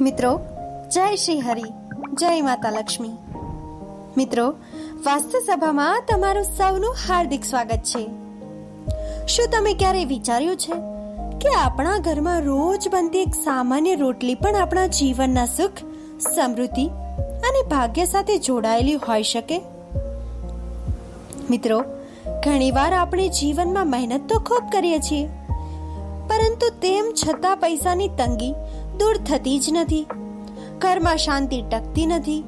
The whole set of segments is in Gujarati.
મિત્રો, જય શ્રી હરિ, જય માતા લક્ષ્મી. મિત્રો, વાસ્તુ સભામાં તમારું સૌનું હાર્દિક સ્વાગત છે. શું તમે ક્યારેય વિચાર્યું છે કે આપણા ઘરમાં રોજ બનતી એક સામાન્ય રોટલી પણ આપણા જીવનના સુખ, સમૃદ્ધિ અને ભાગ્ય સાથે જોડાયેલી હોઈ શકે? મિત્રો, ઘણીવાર આપણે જીવનમાં મહેનત તો ખૂબ કરીએ છીએ, પરંતુ તેમ છતાં પૈસાની તંગી દૂર થતી જ નથી, ઘરમાં શાંતિ ટકતી નથી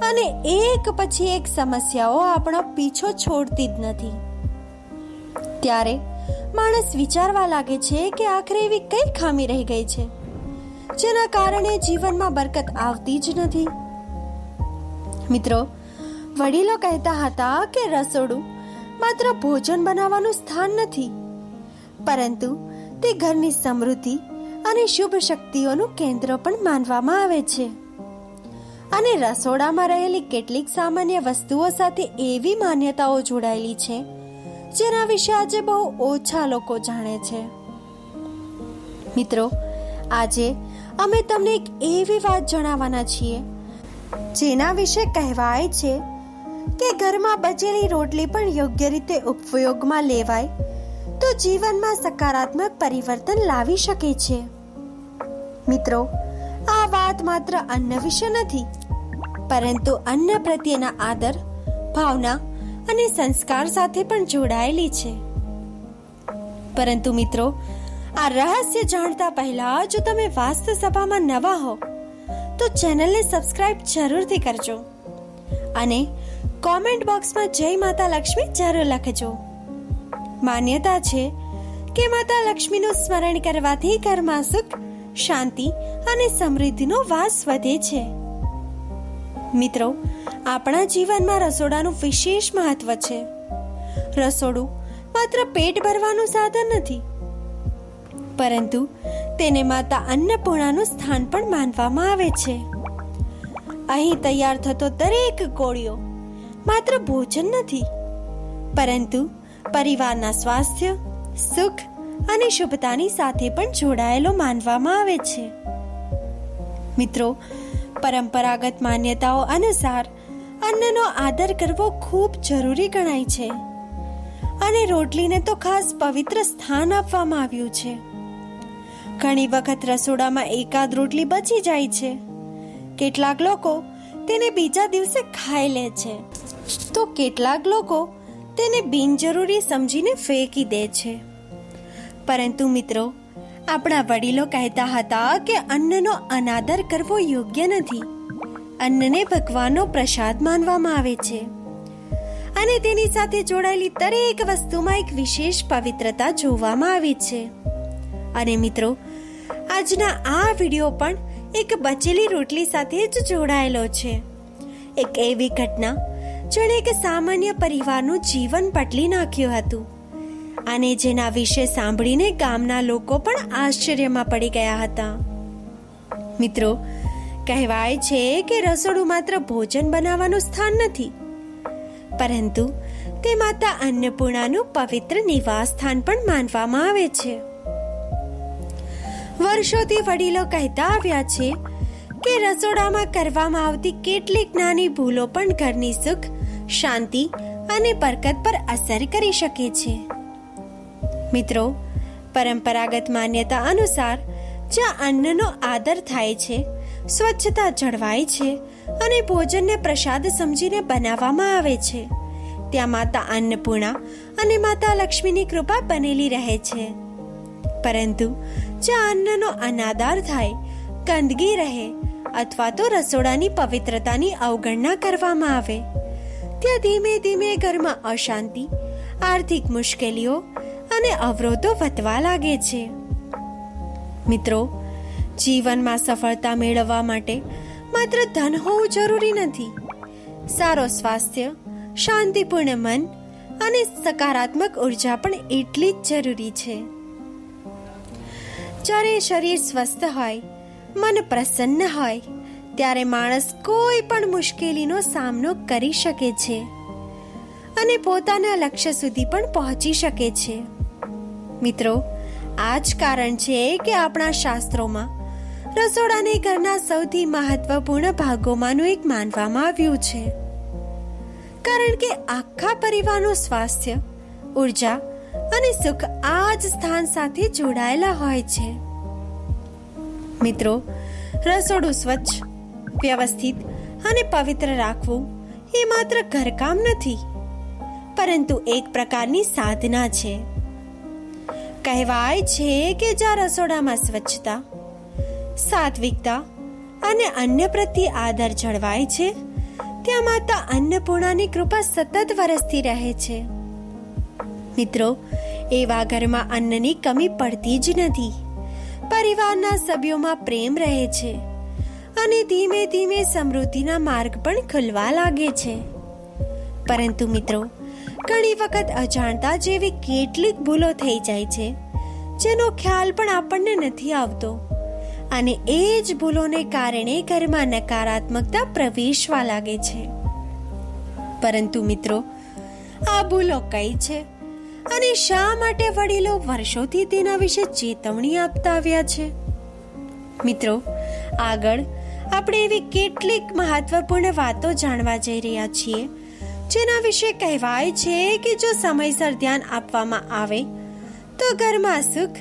અને એક પછી એક સમસ્યાઓ આપણો પીછો છોડતી જ નથી. ત્યારે માણસ વિચારવા લાગે છે કે આખરે એવી કઈ ખામી રહી ગઈ છે જેના કારણે જીવનમાં બરકત આવતી જ નથી. મિત્રો, વડીલો કહેતા હતા કે રસોડું માત્ર ભોજન બનાવવાનું સ્થાન નથી, પરંતુ તે ઘરની સમૃદ્ધિ અને શુભ શક્તિઓનું કેન્દ્ર પણ માનવામાં આવે છે. અને રસોડામાં રહેલી કેટલીક સામાન્ય વસ્તુઓ સાથે એવી માન્યતાઓ જોડાયેલી છે જેના વિશે આજે બહુ ઓછા લોકો જાણે છે. મિત્રો, આજે અમે તમને એક એવી વાત જણાવવાના છીએ જેના વિશે કહેવાય છે કે ઘરમાં બચેલી રોટલી પણ યોગ્ય રીતે ઉપયોગમાં લેવાય તો જીવનમાં સકારાત્મક પરિવર્તન લાવી શકે છે. મિત્રો, આ વાત માત્ર અન્ન વિશે નથી, પરંતુ અન્ન પ્રત્યેના આદર, ભાવના અને સંસ્કાર સાથે પણ જોડાયેલી છે. પરંતુ મિત્રો, આ રહસ્ય જાણતા પહેલા જો તમે વાસ્તુ સભામાં નવા હો તો ચેનલને સબસ્ક્રાઇબ જરૂરથી કરજો અને કોમેન્ટ બોક્સમાં જય માતા લક્ષ્મી જરૂર લખજો. માન્યતા છે કે માતા લક્ષ્મીનું સ્મરણ કરવાથી ઘરમાં સુખ, શાંતિ અને સમૃદ્ધિનો વાસ વધે છે. મિત્રો, આપણા જીવનમાં રસોડાનું વિશેષ મહત્વ છે. રસોડું માત્ર પેટ ભરવાનું સાધન નથી, પરંતુ તેને માતા અન્નપૂર્ણાનું સ્થાન પણ માનવામાં આવે છે. અહીં તૈયાર થતો દરેક કોળિયો માત્ર ભોજન નથી, પરંતુ પરિવારના સ્વાસ્થ્ય, સુખ અને શુભતાની સાથે પણ જોડાયેલો માનવામાં આવે છે. મિત્રો, પરંપરાગત માન્યતાઓ અનુસાર અન્નનો આદર કરવો ખૂબ જરૂરી ગણાય છે અને રોટલીને તો ખાસ પવિત્ર સ્થાન આપવામાં આવ્યું છે. ઘણી વખત રસોડામાં એકાદ રોટલી બચી જાય છે. કેટલાક લોકો તેને બીજા દિવસે ખાઈ લે છે, તો કેટલાક લોકો તેને બિનજરૂરી સમજીને ફેંકી દે છે. પરંતુ મિત્રો, આપણા વડીલો કહેતા હતા કે અન્નનો અનાદર કરવો યોગ્ય નથી. અન્નને ભગવાનનો પ્રસાદ માનવામાં આવે છે અને તેની સાથે જોડાયેલી દરેક વસ્તુમાં એક વિશેષ પવિત્રતા જોવામાં આવી છે. અને મિત્રો, આજના આ વિડીયો પણ એક બચેલી રોટલી સાથે જ જોડાયેલો છે. એક એવી ઘટના જેણે એક સામાન્ય પરિવારનું જીવન બદલી નાખ્યું હતું અને જેના વિશે સાંભળીને ગામના લોકો પણ આશ્ચર્યમાં પડી ગયા હતા. મિત્રો, કહેવાય છે કે રસોડું માત્ર ભોજન બનાવવાનું સ્થાન નથી, પરંતુ તે માતા અન્નપૂર્ણાનું પવિત્ર નિવાસ સ્થાન પણ માનવામાં આવે છે. વર્ષોથી વડીલો કહેતા આવ્યા છે કે રસોડામાં કરવામાં આવતી કેટલીક નાની ભૂલો પણ ઘરની સુખ, શાંતિ અને બરકત પર અસર કરી શકે છે. મિત્રો, પરંપરાગત માન્યતા અનુસાર જ્યાં અન્નનો આદર થાય છે, સ્વચ્છતા જળવાય છે અને ભોજનને પ્રસાદ સમજીને બનાવવામાં આવે છે, ત્યાં માતા અન્નપૂર્ણા અને માતા લક્ષ્મીની કૃપા બનેલી રહે છે. પરંતુ જ્યાં અન્નનો અનાદર થાય, ગંદકી રહે અથવા તો રસોડાની પવિત્રતાની અવગણના કરવામાં આવે, ત્યાં ધીમે ધીમે ઘરમાં અશાંતિ, આર્થિક મુશ્કેલીઓ અને અવરોધો વધવા લાગે છે. મિત્રો, જીવનમાં સફળતા મેળવવા માટે માત્ર ધન હોવું જરૂરી નથી. સારો સ્વાસ્થ્ય, શાંતિપૂર્ણ મન અને સકારાત્મક ઉર્જા પણ એટલી જ જરૂરી છે. જ્યારે શરીર સ્વસ્થ હોય, મન પ્રસન્ન હોય, ત્યારે માણસ કોઈ પણ મુશ્કેલીનો સામનો કરી શકે છે અને પોતાના લક્ષ્ય સુધી પણ પહોંચી શકે છે. મિત્રો, આ જ કારણ છે કે આપણા શાસ્ત્રોમાં રસોડાને ઘરના સૌથી મહત્વપૂર્ણ ભાગોમાંનું એક માનવામાં આવ્યું છે, કારણ કે આખા પરિવારનું સ્વાસ્થ્ય, ઉર્જા અને સુખ આ જ સ્થાન સાથે જોડાયેલા હોય છે. મિત્રો, રસોડું સ્વચ્છ, વ્યવસ્થિત અને પવિત્ર રાખવું એ માત્ર ઘરકામ નથી, પરંતુ એક પ્રકારની સાધના છે. કહેવાય છે કે જ્યાં રસોડામાં સ્વચ્છતા, સાત્વિકતા અને અન્ય પ્રત્યે આદર જળવાય છે, ત્યાં માતા અન્નપૂર્ણાની કૃપા સતત વરસતી રહે છે. મિત્રો, એવા ઘરમાં અન્નની કમી પડતી જ નથી. પરિવારના સભ્યોમાં પ્રેમ રહે છે અને ધીમે ધીમે સમૃદ્ધિના માર્ગ પણ ખુલવા લાગે છે. પરંતુ મિત્રો, ઘણી વખત અજાણતા જેવી કેટલીક ભૂલો થઈ જાય છે, જેનો ખ્યાલ પણ આપણને નથી આવતો, અને એ જ ભૂલોને કારણે ઘરમાં નકારાત્મકતા પ્રવેશવા લાગે છે. પરંતુ મિત્રો, આ ભૂલો કઈ છે અને શા માટે વડીલો વર્ષોથી તેના વિશે ચેતવણી આપતા આવ્યા છે? મિત્રો, આગળ આપણે એવી કેટલીક મહત્વપૂર્ણ વાતો જાણવા જઈ રહ્યા છીએ, જેના વિશે કહેવાય છે કે જો સમયસર ધ્યાન આપવામાં આવે તો ઘરમાં સુખ,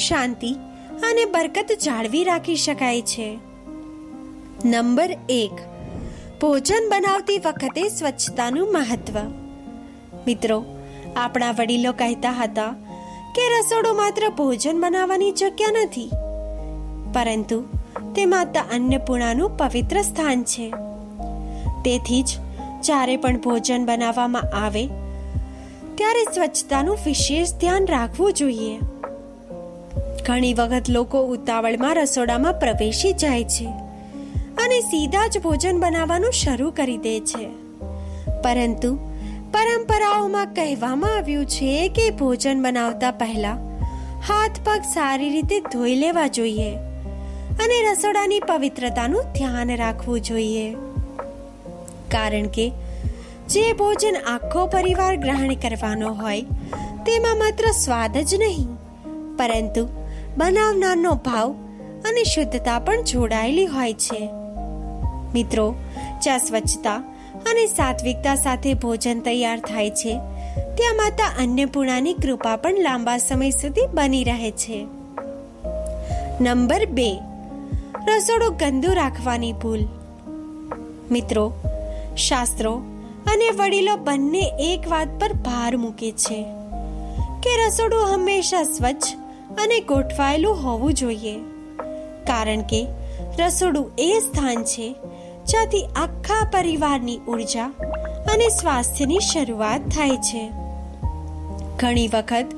શાંતિ અને બરકત જાળવી રાખી શકાય છે. નંબર 1, ભોજન બનાવતી વખતે સ્વચ્છતાનું મહત્વ. મિત્રો, આપણા વડીલો કહેતા હતા કે રસોડું માત્ર ભોજન બનાવવાની જગ્યા નથી, પરંતુ તે માતા અન્નપૂર્ણાનું પવિત્ર સ્થાન છે. તેથી જ જ્યારે પણ ભોજન બનાવવામાં આવે ત્યારે સ્વચ્છતાનું વિશેષ ધ્યાન રાખવું જોઈએ. ઘણી વખત લોકો ઉતાવળમાં રસોડામાં પ્રવેશી જાય છે અને સીધા જ ભોજન બનાવવાનું શરૂ કરી દે છે. પરંતુ પરંપરાઓમાં કહેવામાં આવ્યું છે કે ભોજન બનાવતા પહેલા હાથ પગ સારી રીતે ધોઈ લેવા જોઈએ અને રસોડાની પવિત્રતાનું ધ્યાન રાખવું જોઈએ. કારણ કે જે ભોજન આખો પરિવાર ગ્રહણ કરવાનો હોય, તેમાં માત્ર સ્વાદ જ નહીં, પરંતુ બનાવનારનો ભાવ અને શુદ્ધતા પણ જોડાયેલી હોય છે. મિત્રો, જ્યાં સ્વચ્છતા અને સાત્વિકતા સાથે ભોજન તૈયાર થાય છે, ત્યાં માતા અન્નપૂર્ણાની કૃપા પણ લાંબા સમય સુધી બની રહે છે. નંબર 2, રસોડું ગંદુ રાખવાની ભૂલ. મિત્રો, શાસ્ત્રો અને વડીલો બંને એક વાત પર ભાર મૂકે છે કે રસોડું હંમેશા સ્વચ્છ અને ગોઠવાયેલું હોવું જોઈએ, કારણ કે રસોડું એ સ્થાન છે જ્યાંથી આખા પરિવારની ઉર્જા અને સ્વાસ્થ્યની શરૂઆત થાય છે. ઘણી વખત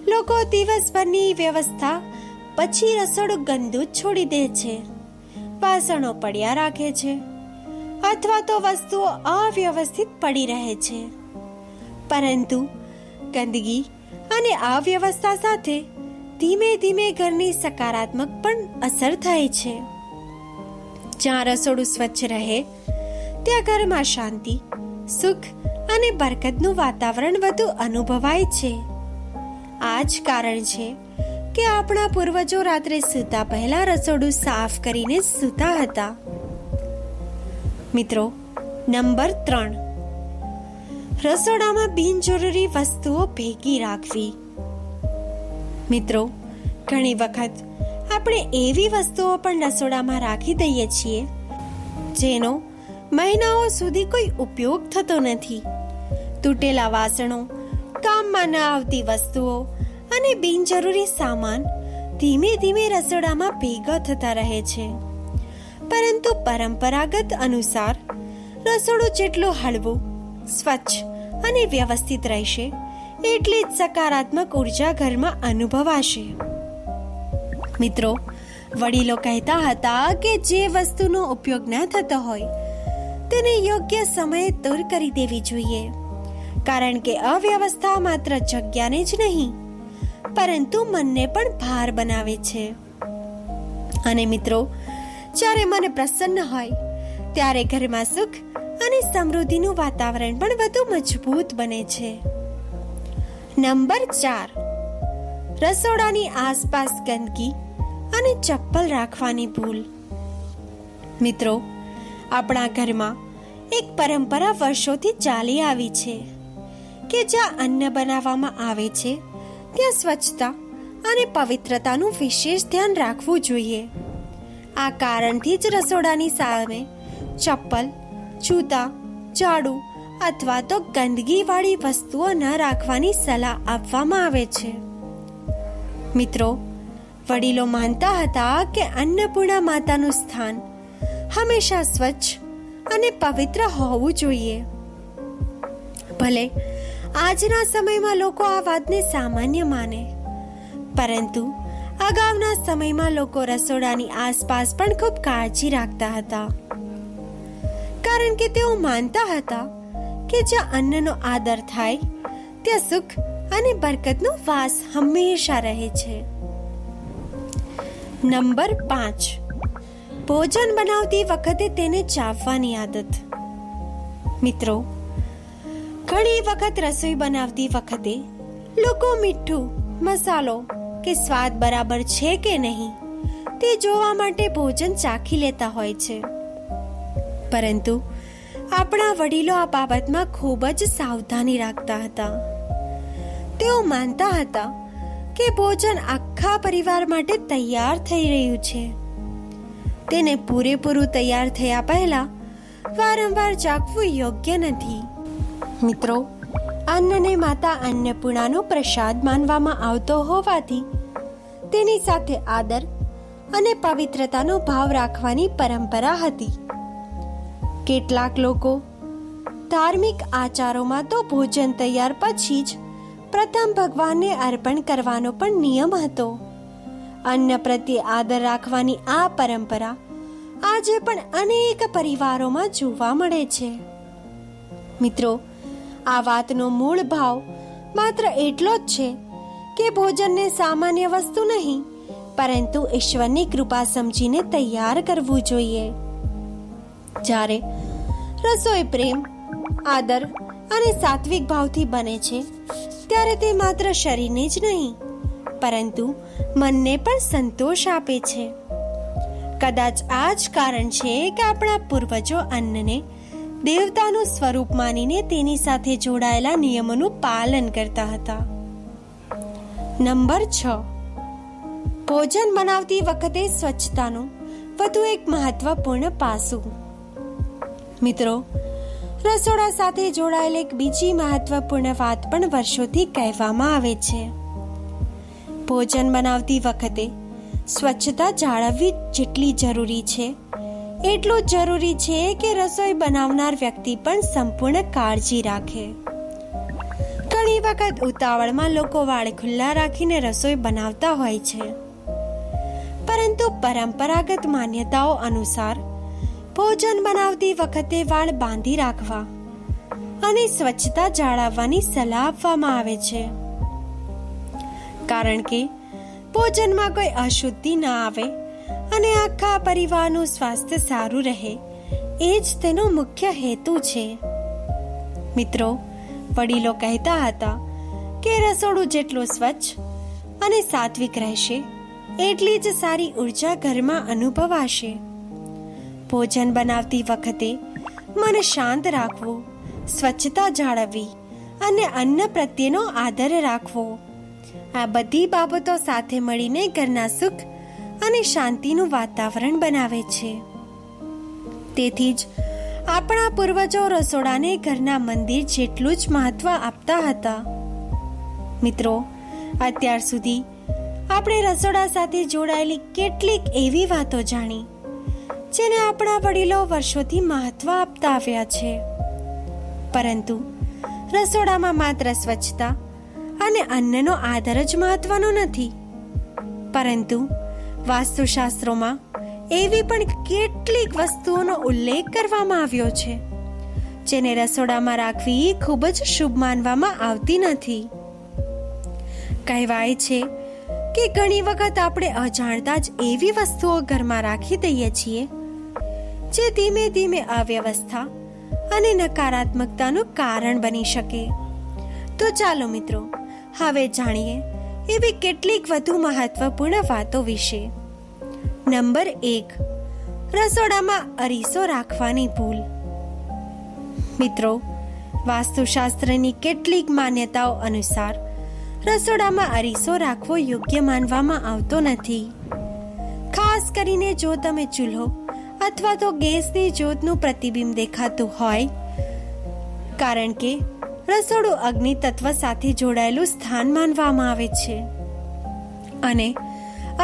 લોકો દિવસભરની વ્યવસ્થા પછી રસોડું ગંદુ જ છોડી દે છે, વાસણો પડ્યા રાખે છે અથવા તો વસ્તુઓ અવ્યવસ્થિત પડી રહે છે. પરંતુ ગંદકી અને અવ્યવસ્થા સાથે ધીમે ધીમે ઘરની સકારાત્મક પણ અસર થાય છે. જ્યાં રસોડું સ્વચ્છ રહે ત્યાં ઘરમાં શાંતિ, સુખ અને બરકતનું વાતાવરણ વધુ અનુભવાય છે. આ જ કારણ છે કે આપણા પૂર્વજો રાત્રે સૂતા પહેલા રસોડું સાફ કરીને સૂતા હતા. મિત્રો, નંબર 3, રસોડામાં બિનજરૂરી વસ્તુઓ ભેગી રાખવી. મિત્રો, ઘણી વખત આપણે એવી વસ્તુઓ પણ રસોડામાં રાખી દઈએ છીએ જેનો મહિનાઓ સુધી કોઈ ઉપયોગ થતો નથી. તૂટેલા વાસણો, કામમાં ન આવતી વસ્તુઓ અને બિનજરૂરી સામાન ધીમે ધીમે રસોડામાં ભેગા થતા રહે છે. પરંતુ પરંપરાગત અનુસાર રસોડું જેટલું હળવું, સ્વચ્છ અને વ્યવસ્થિત રહેશે, એટલી જ સકારાત્મક ઉર્જા ઘરમાં અનુભવાશે. મિત્રો, વડીલો કહેતા હતા કે જે વસ્તુનો ઉપયોગ ન થતો હોય તેને યોગ્ય સમયે દૂર કરી દેવી જોઈએ, કારણ કે અવ્યવસ્થા માત્ર જગ્યાને જ નહીં પરંતુ મનને પણ ભાર બનાવે છે. અને મિત્રો, જ્યારે મન પ્રસન્ન હોય ત્યારે ઘરમાં સુખ અને સમૃદ્ધિનું વાતાવરણ પણ વધુ મજબૂત બને છે. નંબર 4, રસોડાની આસપાસ ગંદકી અને ચપ્પલ રાખવાની ભૂલ. મિત્રો, આપણા ઘરમાં એક પરંપરા વર્ષોથી ચાલી આવી છે કે જ્યાં અન્ન બનાવવામાં આવે છે ત્યાં સ્વચ્છતા અને પવિત્રતાનું વિશેષ ધ્યાન રાખવું જોઈએ. આ કારણથી જ રસોડાની સામે ચપ્પલ, જૂતા, ઝાડુ અથવા તો ગંદકીવાળી વસ્તુઓ ન રાખવાની સલાહ આપવામાં આવે છે. મિત્રો, વડીલો માનતા હતા કે અન્નપૂર્ણા માતાનું સ્થાન હંમેશા સ્વચ્છ અને પવિત્ર હોવું જોઈએ. ભલે આજના સમયમાં લોકો આ વાતને સામાન્ય માને, પરંતુ અગાઉના સમયમાં લોકો રસોડાની આસપાસ પણ ખૂબ કાળજી રાખતા હતા, કારણ કે તેઓ માનતા હતા કે જ્યાં અન્નનો આદર થાય ત્યાં સુખ અને બરકતનો વાસ હંમેશા રહે છે. નંબર 5, ભોજન બનાવતી વખતે તેને ચાવવાની આદત. મિત્રો, ઘણી વખત રસોઈ બનાવતી વખતે લોકો મીઠું, મસાલો કે સ્વાદ બરાબર છે કે નહીં તે જોવા માટે ભોજન ચાખી લેતા હોય છે, પરંતુ આપણા વડીલો આ બાબતમાં ખૂબ જ સાવધાની રાખતા હતા. તેઓ માનતા હતા કે ભોજન આખા પરિવાર માટે તૈયાર થઈ રહ્યું છે. તેને પૂરેપૂરું તૈયાર થયા પહેલા વારંવાર ચાખવું યોગ્ય નથી. મિત્રો, અન્નને માતા અન્નપૂર્ણાનો પ્રસાદ માનવામાં આવતો હોવાથી તેની સાથે આદર અને પવિત્રતાનો ભાવ રાખવાની પરંપરા હતી. કેટલાક લોકો ધાર્મિક આચારોમાં તો ભોજન તૈયાર પછી જ પ્રથમ ભગવાનને અર્પણ કરવાનો પણ નિયમ હતો. અન્ન પ્રત્યે આદર રાખવાની આ પરંપરા આજે પણ અનેક પરિવારોમાં જોવા મળે છે. મિત્રો, આ વાતનો મૂળ ભાવ માત્ર એટલો જ છે કે ભોજનને સામાન્ય વસ્તુ નહીં, પરંતુ ઈશ્વરની કૃપા સમજીને તૈયાર કરવું જોઈએ. જ્યારે રસોઈ પ્રેમ, આદર અને સાત્વિક ભાવથી બને છે ત્યારે તે માત્ર શરીરને જ નહીં, પરંતુ મનને પણ સંતોષ આપે છે. કદાચ આ જ કારણ છે કે આપણા પૂર્વજો અન્નને દેવતાનું સ્વરૂપ માનીને તેની સાથે જોડાયેલા નિયમોનું પાલન કરતા હતા. નંબર 6, ભોજન બનાવતી વખતે સ્વચ્છતાનું વધુ એક મહત્વપૂર્ણ પાસું. મિત્રો, રસોડા સાથે જોડાયેલ એક બીજી મહત્વપૂર્ણ વાત પણ વર્ષોથી કહેવામાં આવે છે. ભોજન બનાવતી વખતે સ્વચ્છતા જાળવવી જેટલી જરૂરી છે એટલું જ જરૂરી છે કે રસોઈ બનાવનાર વ્યક્તિ પણ સંપૂર્ણ કાળજી રાખે. ઘણી વખત ઉતાવળમાં લોકો વાળ ખુલ્લા રાખીને રસોઈ બનાવતા હોય છે, પરંતુ પરંપરાગત માન્યતાઓ અનુસાર ભોજન બનાવતી વખતે વાળ બાંધી રાખવા અને સ્વચ્છતા જાળવવાની સલાહ આપવામાં આવે છે, કારણ કે ભોજનમાં કોઈ અશુદ્ધિ ન આવે અને આખા પરિવારનું સ્વાસ્થ્ય સારું રહે, એ જ તેનો મુખ્ય હેતુ છે. મિત્રો, વડીલો કહેતા હતા કે રસોડું જેટલું સ્વચ્છ અને સાત્વિક રહેશે એટલી જ સારી ઉર્જા ઘરમાં અનુભવાશે. ભોજન બનાવતી વખતે મન શાંત રાખવું, સ્વચ્છતા જાળવવી અને અન્ન પ્રત્યેનો આદર રાખવો, આ બધી બાબતો સાથે મળીને ઘરના સુખ અને શાંતિનું વાતાવરણ બનાવે છે. તેથી જ આપણા પૂર્વજો રસોડાને ઘરના મંદિર જેટલું જ મહત્વ આપતા હતા. મિત્રો, અત્યાર સુધી આપણે રસોડા સાથે જોડાયેલી કેટલીક એવી વાતો જાણી જેને આપણા વડીલો વર્ષોથી મહત્વ આપતા આવ્યા છે, પરંતુ રસોડામાં માત્ર સ્વચ્છતા અને અન્નનો આદર જ મહત્વનો નથી, પરંતુ વાસ્તુશાસ્ત્રોમાં એવી પણ કેટલીક વસ્તુઓનો ઉલ્લેખ કરવામાં આવ્યો છે જેને રસોડામાં રાખવી ખૂબ જ શુભ માનવામાં આવતી નથી. કહેવાય છે કે ઘણી વખત આપણે અજાણતા જ એવી વસ્તુઓ ઘરમાં રાખી દઈએ છીએ જે ધીમે ધીમે અવ્યવસ્થા અને નકારાત્મકતાનું કારણ બની શકે. તો ચાલો મિત્રો, હવે જાણીએ એવી કેટલીક વધુ મહત્વપૂર્ણ વાતો વિશે. નંબર 1, રસોડામાં અરીસો રાખવાની ભૂલ. મિત્રો, વાસ્તુશાસ્ત્રની કેટલીક માન્યતાઓ અનુસાર રસોડામાં અરીસો રાખવો યોગ્ય માનવામાં આવતો નથી. ખાસ કરીને જો તમે ચૂલ્હો અથવા તો ગેસની જ્યોતનું પ્રતિબિંબ દેખાતું હોય, કારણ કે રસોડું અગ્નિ તત્વ સાથે જોડાયેલું સ્થાન માનવામાં આવે છે અને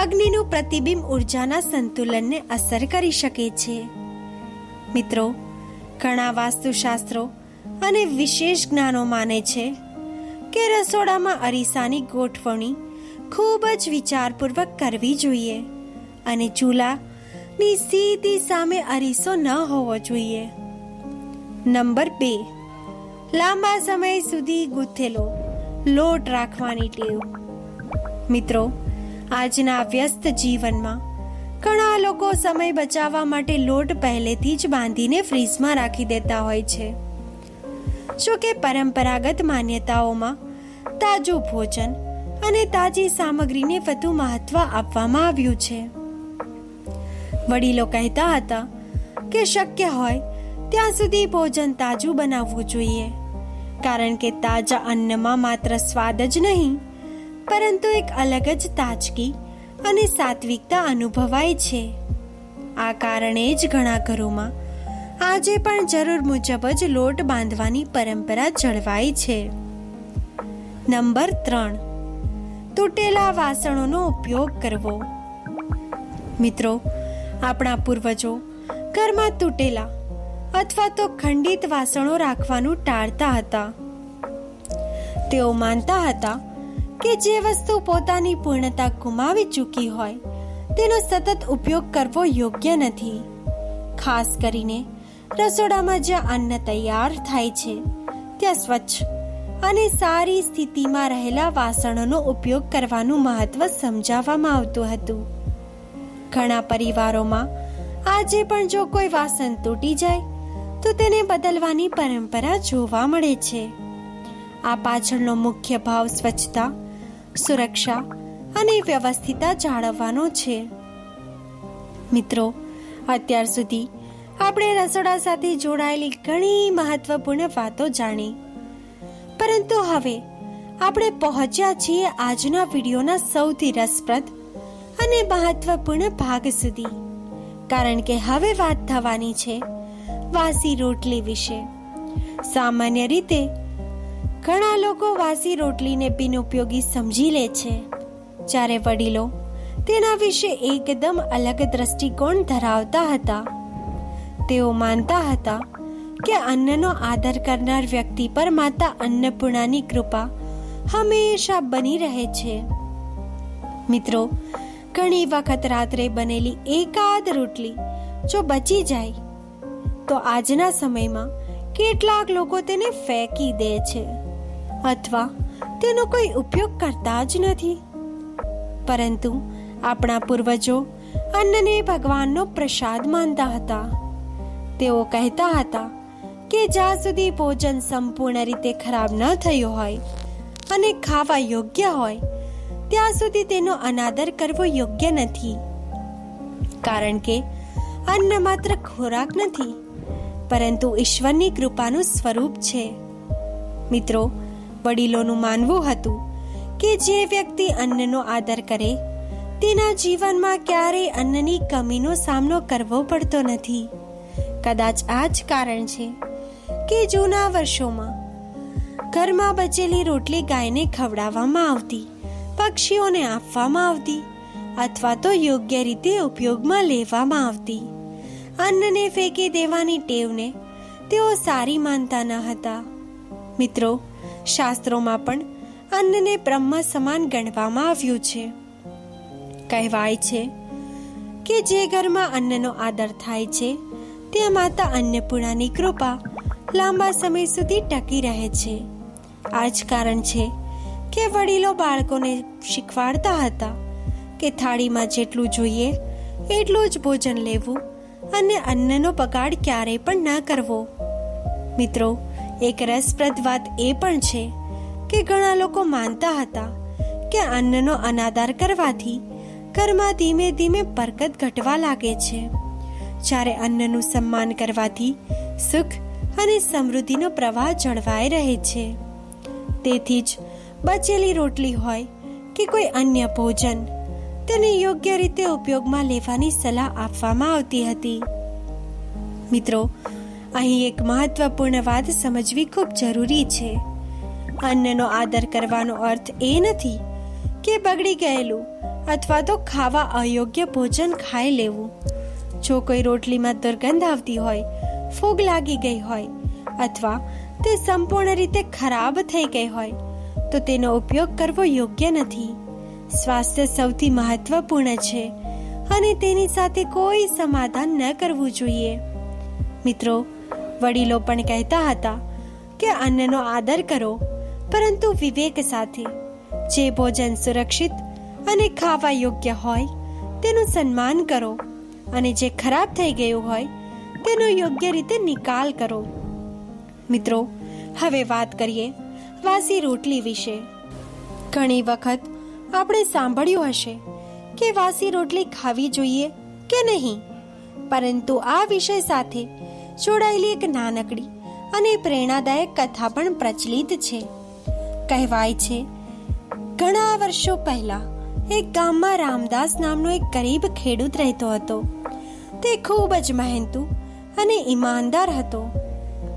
અગ્નિનું પ્રતિબિંબ ઉર્જાના સંતુલનને અસર કરી શકે છે. મિત્રો, ઘણા વાસ્તુશાસ્ત્રો અને વિશેષ જ્ઞાનો માને છે કે રસોડામાં અરીસાની ગોઠવણી ખૂબ જ વિચારપૂર્વક કરવી જોઈએ અને ચૂલાની સીધી સામે અરીસો ન હોવો જોઈએ. નંબર 2, લાંબા સમય સુધી ગૂંથેલો લોટ રાખવાની ટેવ. મિત્રો, આજના વ્યસ્ત જીવનમાં ઘણા લોકો સમય બચાવવા માટે લોટ પહેલેથી જ બાંધીને ફ્રીઝમાં રાખી દેતા હોય છે. જો કે પરંપરાગત માન્યતાઓમાં તાજું ભોજન અને તાજી સામગ્રીને વધુ મહત્વ આપવામાં આવ્યું છે. વડીલો કહેતા હતા કે શક્ય હોય ત્યાં સુધી ભોજન તાજું બનાવવું જોઈએ, કારણ કે તાજા અન્નમાં માત્ર સ્વાદ જ નહીં, પરંતુ એક અલગ જ તાજગી અને સાત્વિકતા અનુભવાય છે. આ કારણે જ ઘણા ઘરોમાં આજે પણ જરૂર મુજબ જ લોટ બાંધવાની પરંપરા જળવાઈ છે. નંબર 3, તૂટેલા વાસણોનો ઉપયોગ કરવો. મિત્રો, આપણા પૂર્વજો ઘરમાં તૂટેલા અથવા તો ખંડિત વાસણો રાખવાનું ટાળતા હતા. તેઓ માનતા હતા કે જે વસ્તુ પોતાની પૂર્ણતા ગુમાવી ચૂકી હોય તેનો સતત ઉપયોગ કરવો યોગ્ય નથી. ખાસ કરીને રસોડામાં જ્યાં અન્ન તૈયાર થાય છે ત્યાં સ્વચ્છ અને સારી સ્થિતિમાં રહેલા વાસણોનો ઉપયોગ કરવાનું મહત્વ સમજાવવામાં આવતું હતું. ઘણા પરિવારોમાં આજે પણ જો કોઈ વાસણ તૂટી જાય તો તેને બદલવાની પરંપરા જોવા મળે છે. આ પાછળનો મુખ્ય ભાવ સ્વચ્છતા, સુરક્ષા અને વ્યવસ્થિતતા જાળવવાનો છે. મિત્રો, અત્યાર સુધી આપણે રસોડા સાથે જોડાયેલી ઘણી મહત્વપૂર્ણ વાતો જાણી, પરંતુ હવે આપણે પહોંચ્યા છીએ આજના વિડીયોના સૌથી રસપ્રદ અને મહત્વપૂર્ણ ભાગ સુધી, કારણ કે હવે વાત થવાની છે વાસી રોટલી વિશે. સામાન્ય રીતે ઘણા લોકો વાસી રોટલીને બિનઉપયોગી સમજી લે છે, જ્યારે વડીલો તેના વિશે એકદમ અલગ દ્રષ્ટિકોણ ધરાવતા હતા. તેઓ માનતા હતા કે અન્નનો આદર કરનાર વ્યક્તિ પર માતા અન્નપૂર્ણાની કૃપા હંમેશા બની રહે છે. મિત્રો, ઘણી વખત રાત્રે બનેલી એકાદ રોટલી જો બચી જાય તો આજના સમયમાં કેટલાક લોકો તેને ફેંકી દે છે અથવા તેનો કોઈ ઉપયોગ કરતા જ નથી. પરંતુ આપણા પૂર્વજો અન્નને ભગવાનનો પ્રસાદ માનતા હતા. તેઓ કહેતા હતા કે જ્યાં સુધી ભોજન સંપૂર્ણ રીતે ખરાબ ન થયું હોય અને ખાવા યોગ્ય હોય ત્યાં સુધી તેનો અનાદર કરવો યોગ્ય નથી, કારણ કે અન્ન માત્ર ખોરાક નથી, પરંતુ ઈશ્વરની કૃપાનું સ્વરૂપ છે. મિત્રો, વડીલોનું માનવું હતું કે જે વ્યક્તિ અન્નનો આદર કરે તેના જીવનમાં ક્યારેય અન્નની કમીનો સામનો કરવો પડતો નથી. કદાચ આ જ કારણ છે કે જૂના વર્ષોમાં ઘરમાં બચેલી રોટલી ગાયને ખવડાવવામાં આવતી, પક્ષીઓને આપવામાં આવતી અથવા તો યોગ્ય રીતે ઉપયોગમાં લેવામાં આવતી. અન્નને ફેંકી દેવાની ટેવને તેઓ સારી માનતા ન હતા. મિત્રો, શાસ્ત્રોમાં પણ અન્નને બ્રહ્મ સમાન ગણવામાં આવ્યું છે. કહેવાય છે કે જે ઘરમાં અન્નનો આદર થાય છે ત્યાં માતા અન્નપૂર્ણાની કૃપા લાંબા સમય સુધી ટકી રહે છે. આ જ કારણ છે કે વડીલો બાળકોને શીખવાડતા હતા કે થાળીમાં જેટલું જોઈએ એટલું જ ભોજન લેવું અને અન્નનો બગાડ ક્યારેય પણ ન કરવો. મિત્રો, એક રસપ્રદ વાત એ પણ છે કે ઘણા લોકો માનતા હતા કે અન્નનો અનાદર કરવાથી ઘરમાં ધીમે ધીમે બરકત ઘટવા લાગે છે. જ્યારે અન્નનું સન્માન કરવાથી સુખ અને સમૃદ્ધિનો પ્રવાહ જળવાઈ રહે છે. તેથી જ બચેલી રોટલી હોય કે કોઈ અન્ય ભોજન, તેને યોગ્ય રીતે ઉપયોગમાં લેવાની સલાહ આપવામાં આવતી હતી. મિત્રો, અહીં એક મહત્વપૂર્ણ વાત સમજવી ખૂબ જરૂરી છે. અન્નનો આદર કરવાનો અર્થ એ નથી કે બગડી ગયેલું અથવા તો ખાવા અયોગ્ય ભોજન ખાઈ લેવું. જો કોઈ રોટલીમાં દુર્ગંધ આવતી હોય, ફૂગ લાગી ગઈ હોય અથવા તે સંપૂર્ણ રીતે ખરાબ થઈ ગઈ હોય તો તેનો ઉપયોગ કરવો યોગ્ય નથી. સ્વાસ્થ્ય સૌથી મહત્વપૂર્ણ છે અને તેની સાથે કોઈ સમાધાન ન કરવું જોઈએ. મિત્રો, વડીલો પણ કહેતા હતા કે અન્નનો આદર કરો, પરંતુ વિવેક સાથે. જે ભોજન સુરક્ષિત અને ખાવા યોગ્ય હોય તેનું સન્માન કરો અને જે ખરાબ થઈ ગયું હોય તેનો યોગ્ય રીતે નિકાલ કરો. મિત્રો, હવે વાત કરીએ વાસી રોટલી વિશે. ઘણી વખત આપણે સાંભળ્યું હશે કે વાસી રોટલી ખાવી જોઈએ કે નહીં, પરંતુ આ વિષય સાથે જોડાયેલી એક નાનકડી અને પ્રેરણાદાયક કથા પણ પ્રચલિત છે. કહેવાય છે, ઘણા વર્ષો પહેલા એક ગામમાં રામદાસ નામનો એક ગરીબ ખેડૂત રહેતો હતો. તે ખૂબ જ મહેનતુ અને ઈમાનદાર હતો,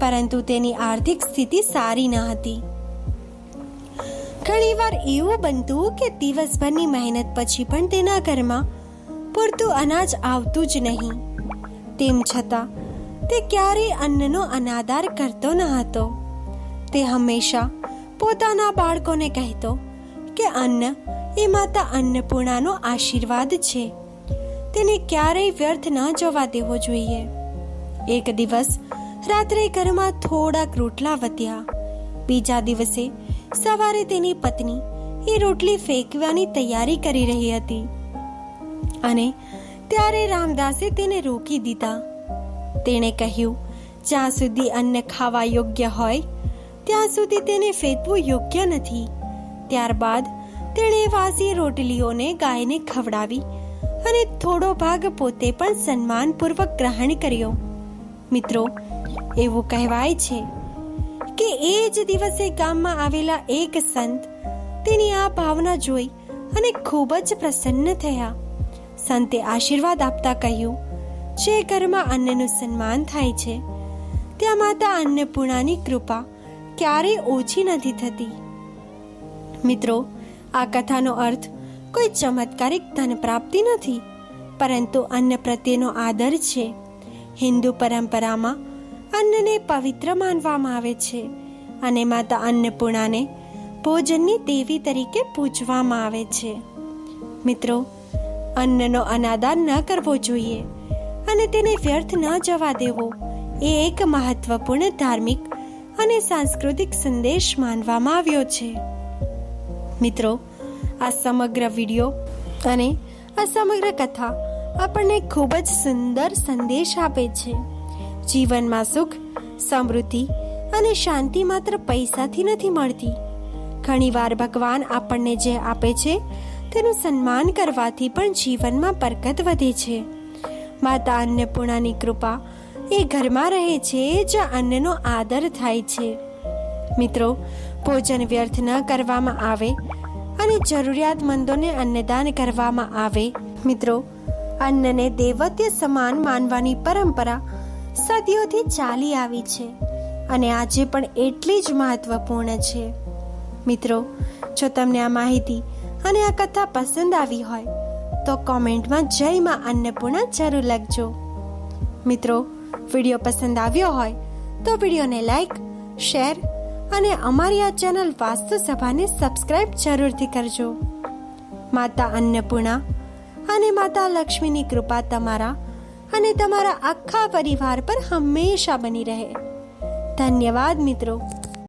પરંતુ તેની આર્થિક સ્થિતિ સારી ન હતી. ઘણીવાર એવું બનતું કે દિવસભરની મહેનત પછી પણ તેના ઘરમાં પૂરતું અનાજ આવતું જ નહીં. તેમ છતાં તે ક્યારેય અન્નનો અનાદર કરતો ન હતો. તે હંમેશા પોતાના બાળકોને કહેતો કે અન્ન એ માતા અન્નપૂર્ણાનો આશીર્વાદ છે, તેને ક્યારેય વ્યર્થ ન જવા દેવો જોઈએ. એક દિવસ રાત્રે ઘરમાં થોડાક રોટલા વધ્યા. બીજા દિવસે સવારે તેની પત્ની એ રોટલી ફેંકવાની તૈયારી કરી રહી હતી અને ત્યારે રામદાસે તેને રોકી દીધા. તેણે કહ્યું, જ્યાં સુધી અન્ન ખાવા યોગ્ય હોય ત્યાં સુધી તેને ફેંકવું યોગ્ય નથી. ત્યારબાદ તેણે વાસી રોટલીઓને ગાયને ખવડાવી અને થોડો ભાગ પોતે પણ સન્માનપૂર્વક ગ્રહણ કર્યો. મિત્રો, એવું કહેવાય છે કે એ જ દિવસે ગામમાં આવેલા એક સંત તેની આ ભાવના જોઈ અને ખૂબ જ પ્રસન્ન થયા. સંતે આશીર્વાદ આપતા કહ્યું, જે ઘરમાં અન્નનું સન્માન થાય છે ત્યાં માતા અન્નપૂર્ણાની કૃપા ક્યારેય ઓછી નથી થતી. મિત્રો, આ કથાનો અર્થ કોઈ ચમત્કારિક ધન પ્રાપ્તિ નથી, પરંતુ અન્ન પ્રત્યેનો આદર છે. હિન્દુ પરંપરામાં અન્નને પવિત્ર માનવામાં આવે છે અને માતા અન્નપૂર્ણાને ભોજનની દેવી તરીકે પૂજવામાં આવે છે. મિત્રો, અન્નનો અનાદર ન કરવો જોઈએ અને તેને વ્યર્થ ન જવા દેવો એ એક મહત્વપૂર્ણ ધાર્મિક અને સાંસ્કૃતિક સંદેશ માનવામાં આવ્યો છે. મિત્રો, આ સમગ્ર વિડીયો અને આ સમગ્ર કથા આપણને ખૂબ જ સુંદર સંદેશ આપે છે. જીવનમાં સુખ, સમૃદ્ધિ અને શાંતિ માત્ર પૈસાથી નથી મળતી. ઘણીવાર ભગવાન આપણને જે આપે છે તેનું સન્માન કરવાથી પણ જીવનમાં બરકત વધે છે. માતા અન્નપૂર્ણાની કૃપા એ ઘરમાં રહે છે જ્યાં અન્નનો આદર થાય છે. મિત્રો, ભોજન વ્યર્થ ન કરવામાં આવે અને જરૂરિયાતમંદોને અન્નદાન કરવામાં આવે. મિત્રો, અન્નને દૈવત્ય સમાન માનવાની પરંપરા સદીઓથી ચાલી આવી છે અને આજે પણ એટલી જ મહત્વપૂર્ણ છે. મિત્રો, જો તમને આ માહિતી અને આ કથા પસંદ આવી હોય તો કોમેન્ટમાં જય માં અન્નપૂર્ણા જરૂર લખજો. મિત્રો, વિડીયો પસંદ આવ્યો હોય તો વિડીયોને લાઈક, શેર અને અમારી આ ચેનલ વાસ્તુ સભાને સબસ્ક્રાઇબ જરૂરથી કરજો. માતા અન્નપૂર્ણા અને માતા લક્ષ્મીની કૃપા તમારા અને તમારા આખા પરિવાર પર હંમેશા બની રહે. ધન્યવાદ મિત્રો.